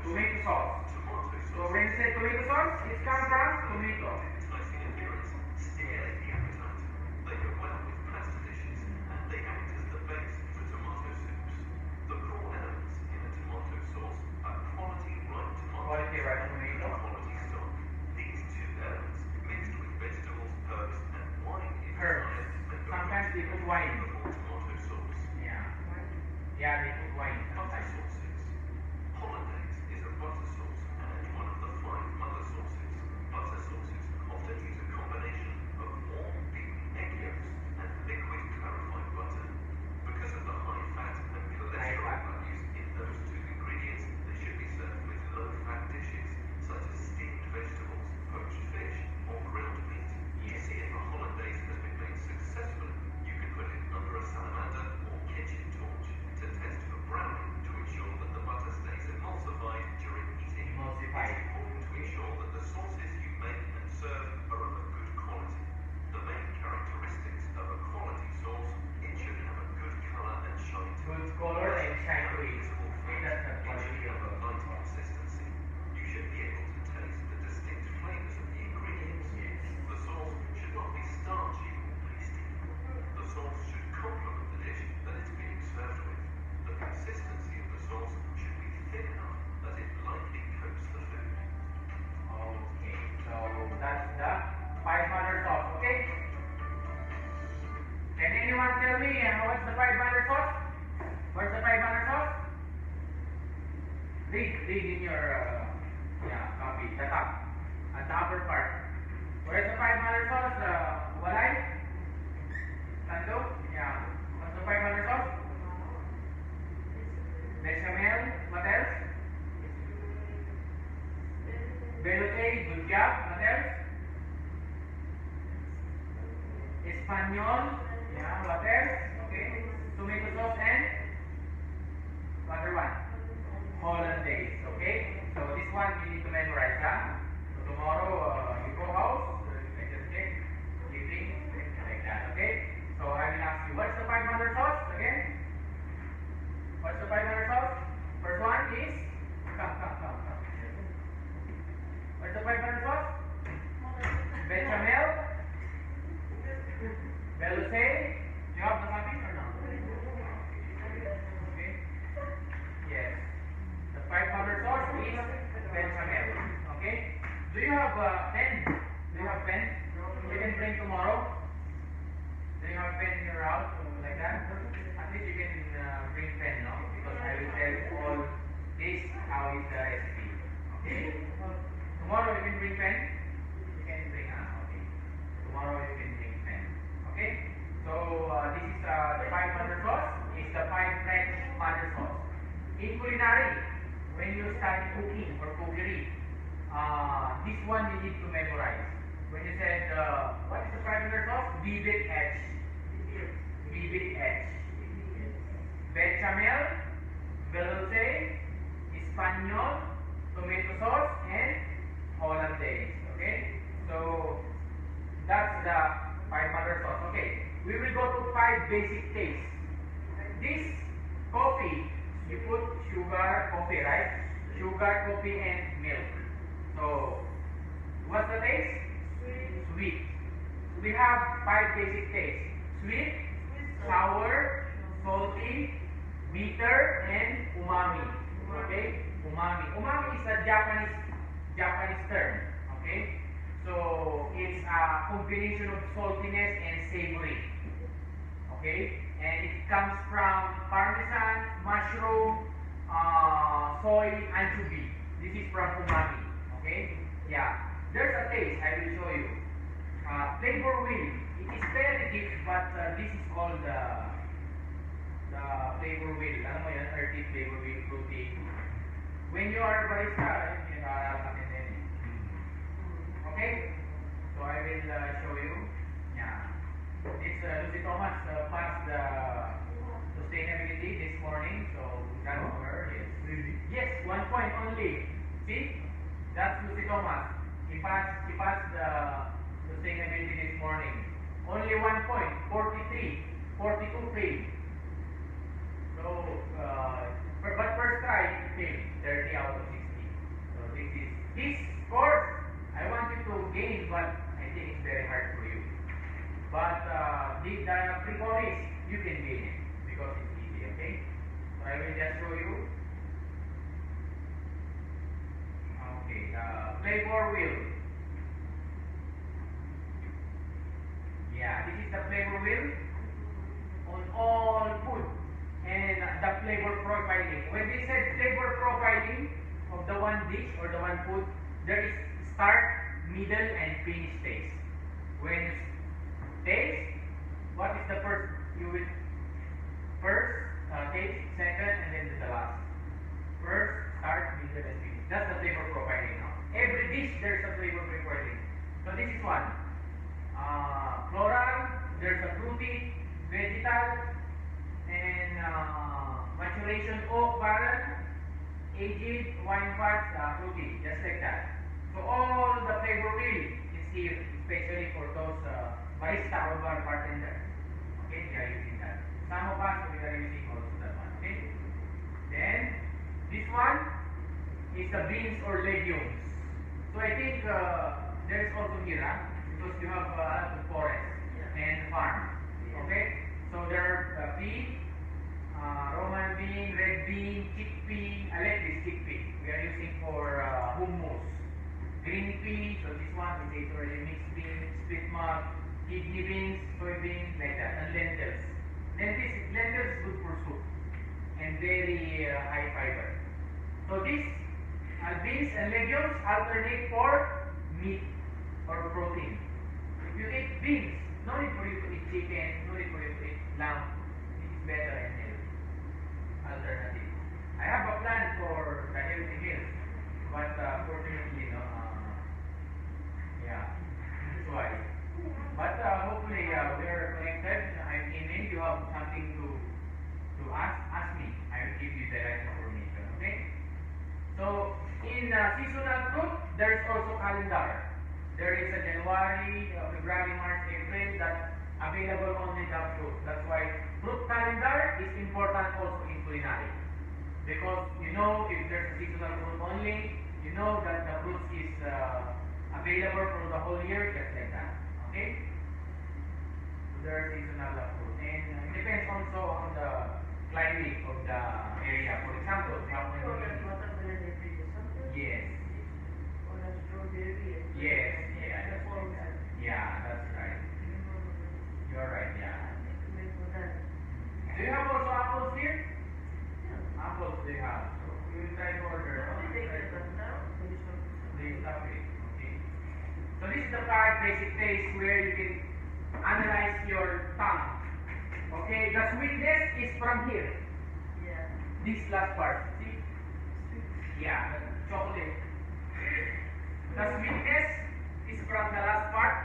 Tomato sauce. So when you say tomato sauce, it's come from tomato. Quality ripe tomato. Herbs. Sometimes they put wine. Yeah. Yeah, they put wine sometimes. Hollandaise is a butter sauce and one of the 5 mother sauces. Butter sauces often use a combination of warm beaten egg yolks and liquid clarified butter. Because of the high fat and cholesterol values in those 2 ingredients, they should be served with low-fat dishes such as steamed vegetables, poached fish, or grilled meat. To see if a hollandaise has been made successfully, you can put it under a salamander or kitchen torch to test for browning to ensure that the butter stays emulsified during eating. Emulsified. It's important to ensure that the sauces you make and serve are of a good quality. The main characteristics of a quality sauce, it should have a good color and shine to it. Good color and shine to it. Visible Okay, fat. that's the It quality should of have a a light consistency. You should be able to taste the distinct flavors of the ingredients. Yes. The sauce should not be starchy or pasty. The sauce should complement the dish that it's being served with. The consistency of the sauce should be thin enough that it lightly coats the food. Okay, so that's the 5 mother sauce, okay? Can anyone tell me what's the 5 mother sauce? What's the 5 mother sauce? Read in your copy, the top, at the upper part. What is the 5 mother sauce? Walay? Sando? Yeah. What's the 5 mother sauce? Bechamel? What else? Velouté, good job. What else? Espanol. Yeah, what else? Okay. Tomato sauce and other one. Hollandaise. Okay. So this one you need to memorize, huh? So tomorrow you go house, you can just check, eating, like that. Okay. So I will ask you, what's the 5 mother sauce again? What's the 5 mother sauce? First one is come. What's the 5 mother sauce? Bechamel. Velouté. Do you have the copy or no? Okay. Yes. The 5 mother sauce is bechamel. Okay. Do you have a pen? Do you have pen? You can bring tomorrow. Do you have pen in your house like that? At least you can bring pen, no? Because I will tell all this how is the recipe. Okay. Tomorrow you can bring pen. You can bring okay. Tomorrow you can bring pen. Okay. So this is the 5 mother sauce. It's the 5 French mother sauce. In culinary, when you study cooking or cookery, this one you need to memorize. When you said what is the 5 mother sauce? BBH. BBH. Bechamel, Velouté, Espanol, tomato sauce, and Hollandaise. Okay? So that's the 5 mother sauce. Okay. We will go to 5 basic tastes. This coffee, you put sugar, coffee, right? Sugar, coffee, and milk. So what's the taste? Sweet. We have 5 basic tastes. Sweet, sour, salty, bitter, and umami. Okay? Umami. Umami is a Japanese term. Okay? So it's a combination of saltiness and savory. Okay? And it comes from parmesan, mushroom, soy, anchovy. This is from umami. Okay? Yeah. There's a taste I will show you. Flavor wheel. It is very deep, but this is called the flavor wheel. Alam mo yan, earthy flavor wheel, fruity. When you are a barista, you know, okay? So I will show you. Yeah. It's Lucy Thomas passed the sustainability this morning, so that's her. Yes. Really? Yes, 1 point only. See? That's Lucy Thomas. He passed the sustainability this morning. Only 1 point, 43, 42 failed. So, but first try, failed, 30 out of 60. But the pre-chorus, you can gain it because it's easy, okay? So I will just show you. Okay, flavor wheel. Yeah, this is the flavor wheel on all food. And the flavor profiling. When they said flavor profiling of the one dish or the one food, there is start, middle, and finish taste. When you taste, what is the first? You will first taste, second, and then the last. First, start, middle, and finish. That's the flavor profiling now. Every dish there's a flavor profiling. So this is one. Floral, there's a fruity, vegetal, and maturation oak barrel, aged wine fats, fruity, just like that. So all the flavor wheel is here, especially for those barista or bartender. Okay, they are using that. Some of us we are using also that one. Okay. Then this one is the beans or legumes. So I think there's also here, because you have the forest and farm. Okay. So there are pea, Roman bean, red bean, chickpea. I like this chickpea. We are using for hummus. Green pea, so this one is already mixed beans, split mug, kidney beans, soybeans, like that, and lentils. Lentils good for soup and very high fiber. So these beans and legumes alternate for meat or protein. If you eat beans, no need for you to eat chicken, no need for you to eat lamb. It is better and healthy. Alternative. I have a plan for the healthy meals, but fortunately, yeah, that's why. But hopefully, we are connected. I'm in. You have something to ask me. I will give you the right information. Okay. So in seasonal fruit, there is also calendar. There is a January, February, March, April that available only the fruit. That's why fruit calendar is important also in culinary. Because you know if there's a seasonal fruit only, you know that the fruit is available for the whole year, just like that. Okay? So there are seasonal fruit. And it depends also on the climate of the area. For example, yes. Yes, yeah, that's right. You're right, yeah. Do you have also apples here? Apples they have. So we will try to order. They stop it. Okay. So this is the 5 basic tastes where you can analyze your tongue. Okay, the sweetness is from here. Yeah. This last part. See? Yeah, the chocolate. The sweetness is from the last part.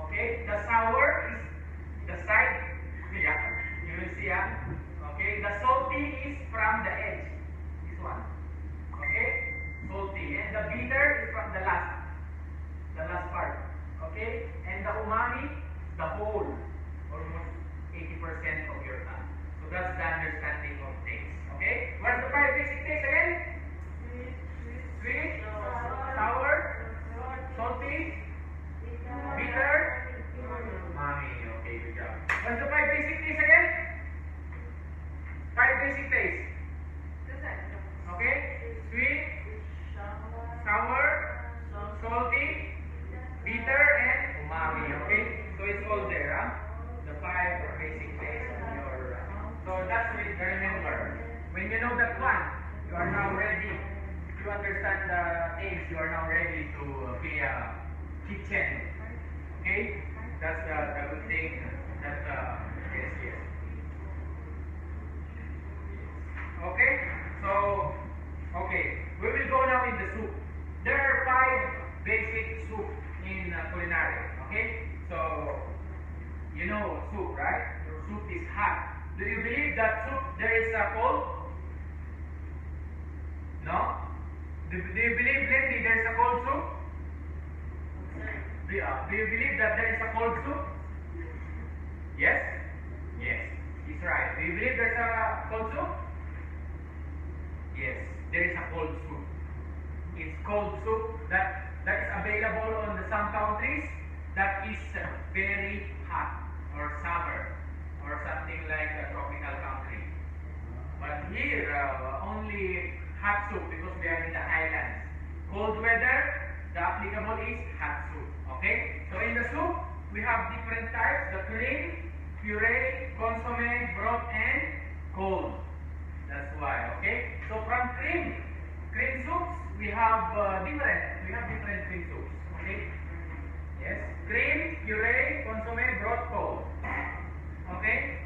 Okay, the sour is the side. Yeah, you will see. Okay, the salty is from the edge. This one. Okay, salty, and the bitter is from the last part. Okay, and the umami, the whole, almost 80% of your tongue. So that's the understanding of taste. Okay, what's the 5 basic taste again? Sweet, sour, salty, bitter, umami. Okay, good job. What's the 5 basic taste again? 5 basic taste. Okay, sweet, sour, salty, bitter, and umami. Okay, so it's all there, the 5 basic taste of your. So that's what you remember. When you know that one, you are now ready. You understand the things, you are now ready to be a kitchen. Okay? That's the good thing. That's yes. Okay? So, okay. We will go now in the soup. There are 5 basic soup in culinary. Okay? So, you know soup, right? Your soup is hot. Do you believe that soup there is a cold? No? Do you believe, Lindy, there is a cold soup? Do you believe that there is a cold soup? Yes? Yes. He's right. Do you believe there's a cold soup? Yes. There is a cold soup. It's cold soup that is available on some countries. that is very hot or summer or something like a tropical country. But here, only hot soup because we are in the highlands. Cold weather, the applicable is hot soup. Okay? So in the soup, we have different types: the cream, puree, consomme, broth, and cold. That's why. Okay? So from cream soups, we have different cream soups. Okay? Yes. Cream, puree, consomme, broth, cold. Okay?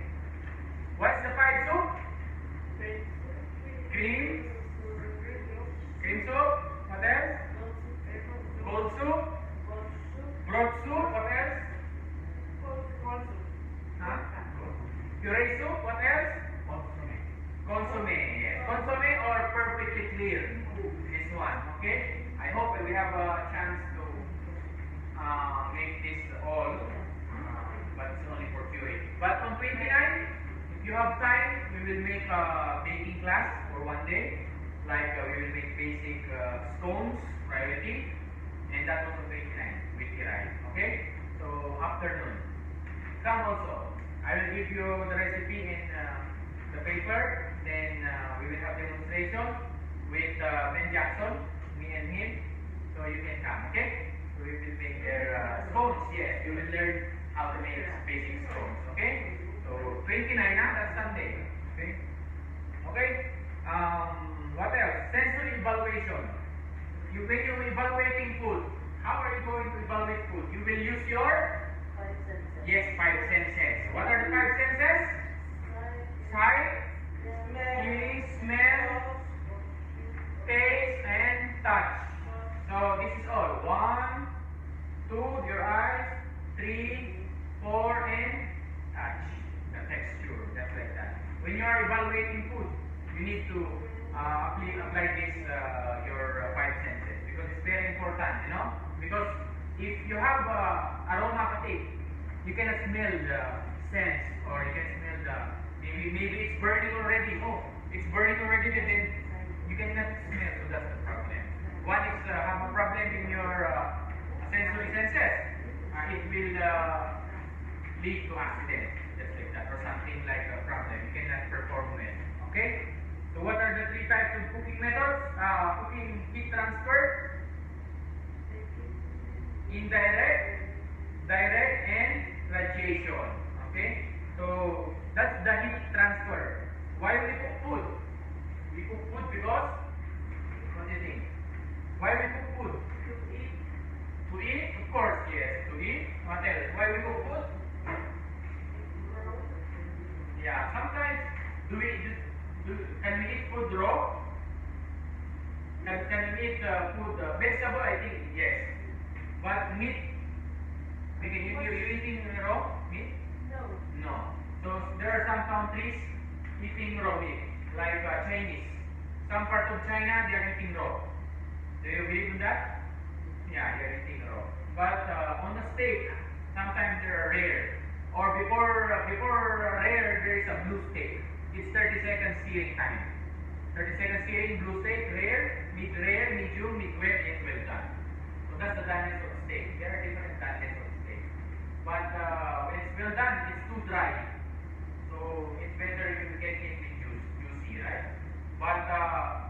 What's the five soup? Cream soup. What else? Cold soup. Broth soup. What else? Huh? Puree soup. What else? Consomme. Yes. Consomme or perfectly clear. This one. Okay. I hope we have a chance to make this all, but it's only for puree. But on 29, if you have time, we will make a baking class for one day. Like we will make basic scones, priority, and that was on 29 with Kirai. Okay? So afternoon. Come also. I will give you the recipe in the paper. Then we will have demonstration with Ben Jackson, me and him. So you can come. Okay? So we will make their scones. Yes, you will learn how to make basic scones. Okay? So 29 that's Sunday. Okay? Okay? What else? Sensory evaluation. When you're evaluating food, how are you going to evaluate food? You will use your five senses. What are the five senses? Sight, hearing, smell, taste, and touch. So this is all. 1, 2, your eyes, 3, 4, and touch. The texture, just like that. When you are evaluating food, you need to apply this your five senses because it's very important, you know. Because if you have aroma fatigue, you cannot smell the scents, or you can smell the maybe it's burning already. Oh, it's burning already, then you cannot smell. So that's the problem. One is have a problem in your sensory senses. It will lead to accident, just like that, or something like a problem. You cannot perform it. Okay. So what are the three types of cooking methods? Cooking heat transfer, indirect, direct, and radiation. Okay? So that's the heat transfer. Why we cook food? We cook food because, what do you think? Why we cook food? To eat? Of course, yes. To eat. What else? Why we cook food? Yeah, sometimes can we eat food raw? Can we eat food vegetable? I think yes. But meat, you eating raw meat? No. So there are some countries eating raw meat, like Chinese. Some part of China they are eating raw. Do you believe in that? Yeah, they are eating raw. But on the steak, sometimes they are rare. Or before rare, there is a blue steak. It's 30 seconds searing time. 30 seconds searing, blue steak, rare, medium, mid well, and well done. So that's the doneness of steak. There are different doneness of steak. But when it's well done, it's too dry. So it's better if you get it with juicy, right? But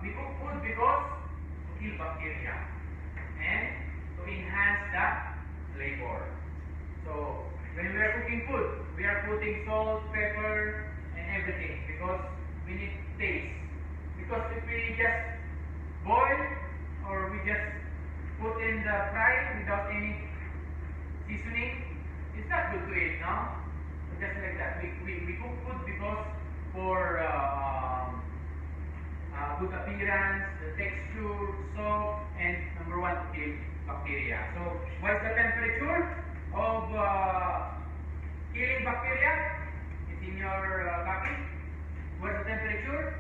we cook food because to kill bacteria and to enhance the flavor. So when we are cooking food, we are putting salt, pepper, and everything because we need taste. Because if we just boil or we just put in the fry without any seasoning, it's not good to eat, no? So just like that. We cook food because for good appearance, the texture, soft, and number one, to kill bacteria. So what's the temperature of killing bacteria? It's in your copy. What's the temperature?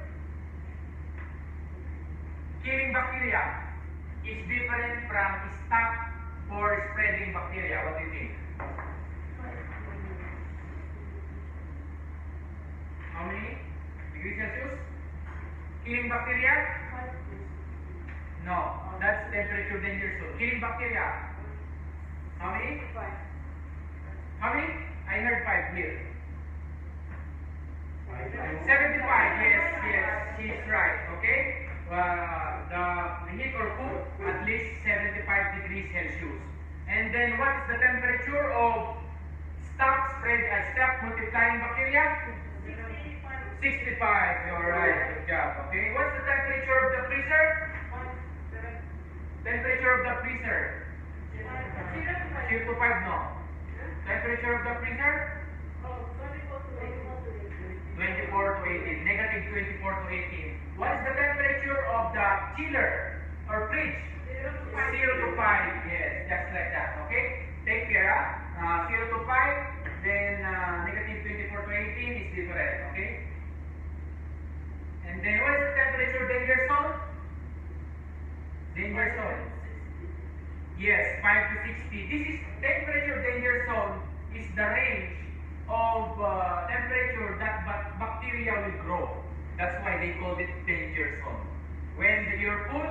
Killing bacteria is different from stop for spreading bacteria. What do you think? How many degrees Celsius? Killing bacteria? No, that's temperature danger zone. Killing bacteria? How many? 5 How many? I heard 5 here. 75, yes, she's right, okay? The heat or cool, at least 75 degrees Celsius. And then what is the temperature of stock multiplying bacteria? 65, you're right, good job, okay? What's the temperature of the freezer? Temperature of the freezer? 0 to 5, no. Temperature of the freezer? 24 to 18, negative 24 to 18. What is the temperature of the chiller or fridge? 0 to 5, yes, just like that, okay? Take care, 0 to 5, then negative 24 to 18 is different, okay? And then what is the temperature danger zone? Danger zone. Yes, 5 to 60. This is temperature danger zone is the range of temperature that bacteria will grow. That's why they call it danger zone. When your food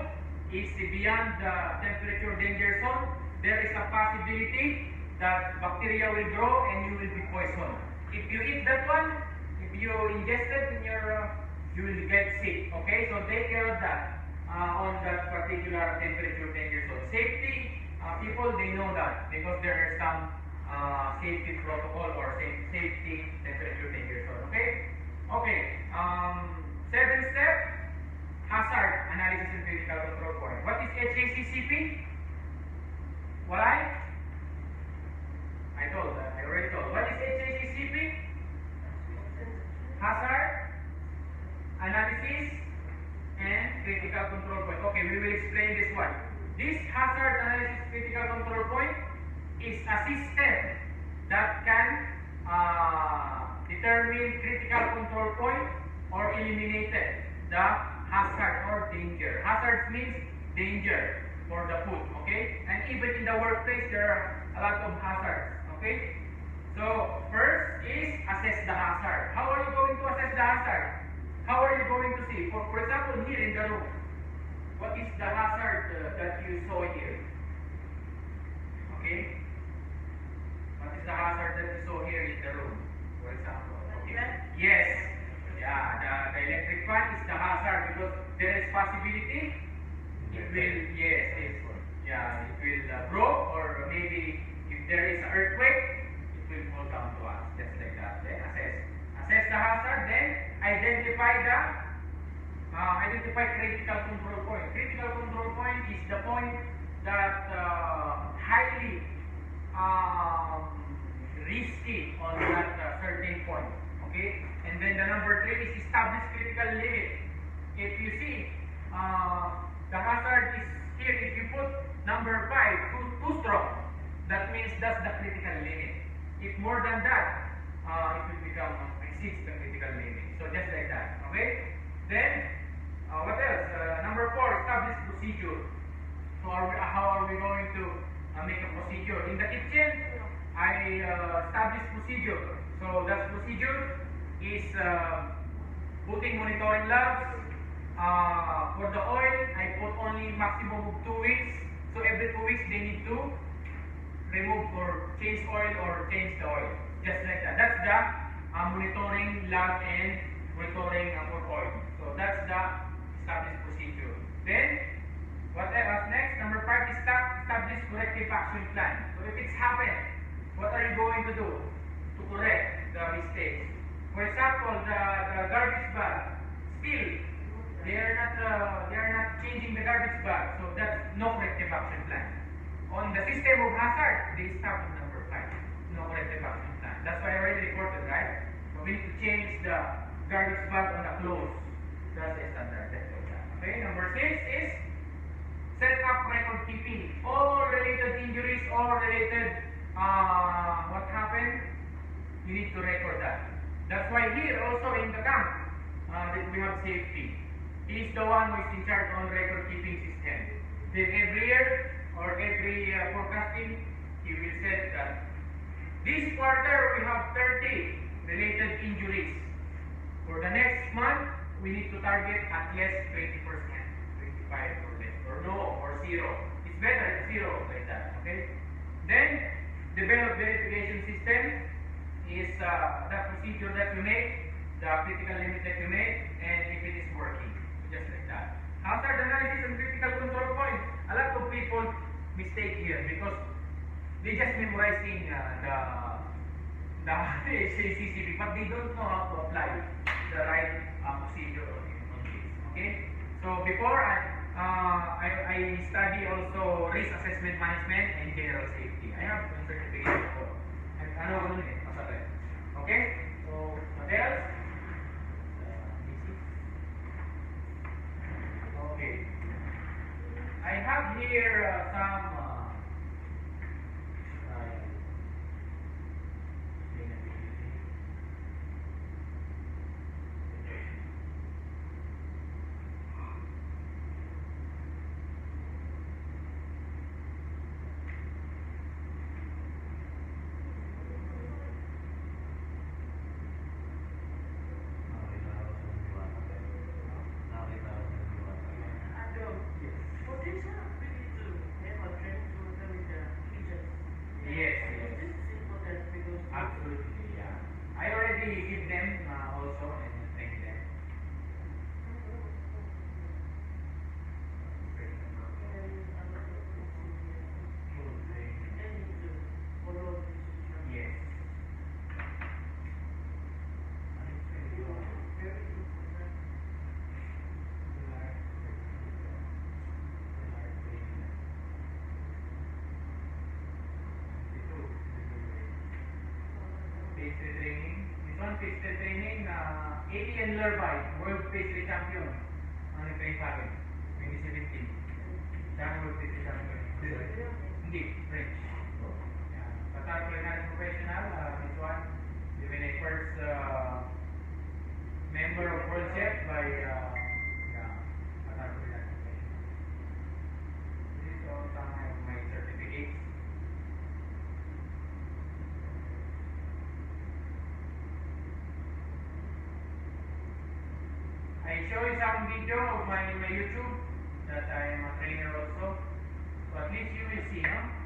is beyond the temperature danger zone, there is a possibility that bacteria will grow and you will be poisoned. If you eat that one, if you ingest it in your, you will get sick. Okay, so take care of that on that particular temperature danger zone. Safety people, they know that because there are some safety protocol or safety temperature danger zone. Okay, okay. 7th step, hazard analysis and critical control point. What is HACCP? Why? I already told. What is HACCP? Hazard analysis and critical control point. Okay, we will explain this one. This hazard analysis critical control point is a system that can determine critical control point or eliminate the hazard or danger. Hazards means danger for the food, okay? And even in the workplace, there are a lot of hazards, okay? So, first is assess the hazard. How are you going to assess the hazard? How are you going to see? For example, here in the room, what is the hazard that you saw here? Okay? What is the hazard that you saw here in the room, for example? Okay. Yes. Yeah, the electric fan is the hazard because there is possibility it will, yes, it will broke, or maybe if there is an earthquake, it will fall down to us, just like that. Then assess the hazard, then identify critical control point. Critical control point is the point that highly risky on that certain point. Okay, and then the number 3 is establish critical limit. If you see, the hazard is here. If you put number 5 too strong, that means that's the critical limit. If more than that, it will become exceeds the critical limit. So just like that. Okay. Then what else? Number 4, establish procedure. So how are we going to make a procedure in the kitchen? I establish procedure. So that procedure is putting monitoring labs. For the oil, I put only maximum of 2 weeks. So every 2 weeks they need to remove or change oil or change the oil. Just like that. That's the monitoring lab and monitoring for oil. So that's the established procedure. Then, what else next? Number 5 is establish corrective action plan. So if it's happened, what are you going to do to correct the mistakes? For example, the garbage bag, still they are not changing the garbage bag, so that's no corrective action plan. On the system of hazard, they start with number 5, no corrective action plan. That's why I already reported, right? So we need to change the garbage bag on the clothes. That's the standard. Okay, number 6 is set up record keeping. All related injuries, all related what happened, you need to record that. That's why here also in the camp that we have safety. He is the one who is in charge on record keeping system. Then every year or every forecasting, he will say that this quarter we have 30 related injuries. For the next month, we need to target at least 20%, 25 or less, or no, or 0. It's better if 0 like that. Okay. Then develop verification system is the procedure that you make, the critical limit that you make, and if it is working, just like that. Hazard analysis and critical control point. A lot of people mistake here because they just memorizing the CCCP, but they don't know how to apply the right procedure on this. Okay. So before I study also risk assessment management and general safety. I have a certificate for. Ano ko nun eh, masakit. Okay? So, what else? Okay. I have here some yes, yes. Absolutely, yeah. I already give them also and thank them. Yes. Pastry training. This one pastry training, A.T. and Lerby, World Pastry Champion. Ano nag-train sa akin? 2017. Siya ang World Pastry Champion. Hindi, French. Yeah. Qatar Culinary Professional, this one. Even a first member of World Chef by Qatar Culinary Professional. This is all some of my certificates. I show you some video of my YouTube that I am a trainer also. So at least you will see, no?